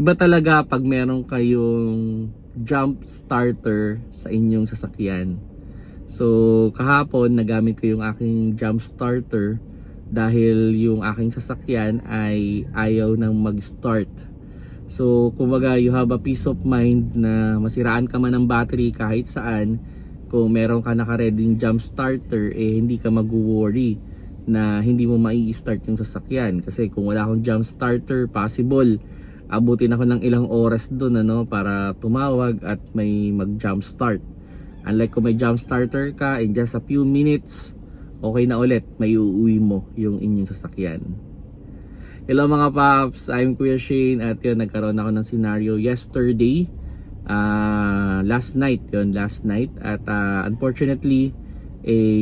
Iba talaga pag meron kayong jump starter sa inyong sasakyan. So kahapon nagamit ko yung aking jump starter dahil yung aking sasakyan ay ayaw nang mag-start. So kumbaga you have a peace of mind na masiraan ka man ng battery kahit saan, kung meron ka naka-ready jump starter hindi ka mag-worry na hindi mo mai-start yung sasakyan. Kasi kung wala akong jump starter, possible abutin ako ng ilang oras doon para tumawag at may mag-jump start. Unlike kung may jump starter ka, in just a few minutes, okay na ulit, may uuwi mo yung inyong sasakyan. Hello mga paps, I'm Kuya Shane at yun, nagkaroon ako ng scenario yesterday, last night at unfortunately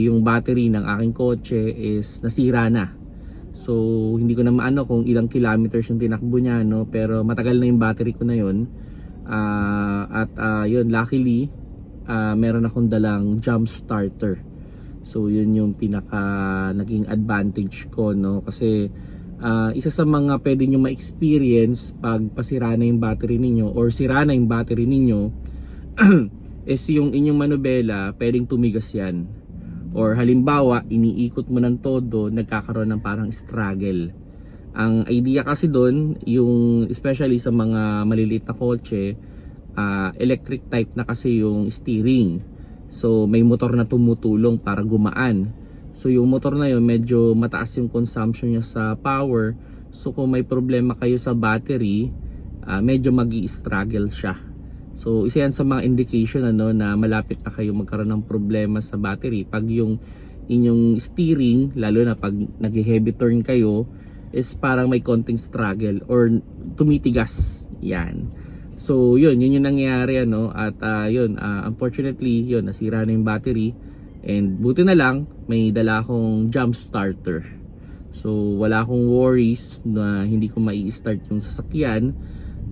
yung battery ng aking kotse is nasira na. So hindi ko na maano kung ilang kilometers yung tinakbo niya pero matagal na yung battery ko na yun. Yun, luckily meron akong dalang jump starter. So yun yung pinaka naging advantage ko kasi isa sa mga pwede nyo ma-experience pag pasira na yung battery ninyo or sira na yung battery ninyo is yung inyong manubela pwedeng tumigas yan. Or halimbawa, iniikot mo ng todo, nagkakaroon ng parang struggle. Ang idea kasi doon, yung especially sa mga maliliit na kotse, electric type na kasi yung steering. So may motor na tumutulong para gumaan. So yung motor na yun, medyo mataas yung consumption niya sa power. So kung may problema kayo sa battery, medyo magi-struggle siya. So isa yan sa mga indication na malapit na kayo magkaroon ng problema sa battery. Pag yung inyong steering, lalo na pag nag-heavy turn kayo, is parang may konting struggle or tumitigas. Yan. So yun yung nangyayari at unfortunately yun, nasira na yung battery. And buti na lang may dala akong jump starter. So wala akong worries na hindi ko mai-start yung sasakyan.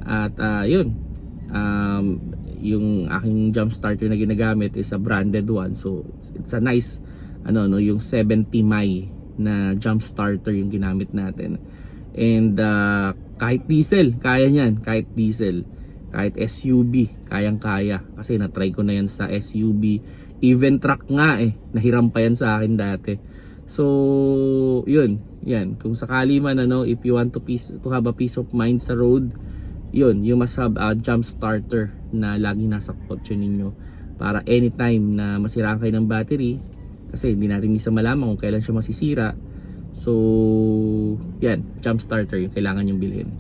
At yun, yung aking jump starter na ginagamit is a branded one. So it's a nice yung 70 Mai na jump starter yung ginamit natin. And kahit diesel, kaya niyan. Kahit diesel, kahit SUV, kayang-kaya. Kasi na-try ko na yan sa SUV. Even truck nga nahiram pa yan sa akin dati. So yun, yan. Kung sakali man if you want to have a peace of mind sa road, yun, you must have a jump starter na lagi nasa kotse ninyo para anytime na masiraan kayo ng battery, kasi hindi natin minsan malaman kung kailan siya masisira. So yan, jump starter yung kailangan yung bilhin.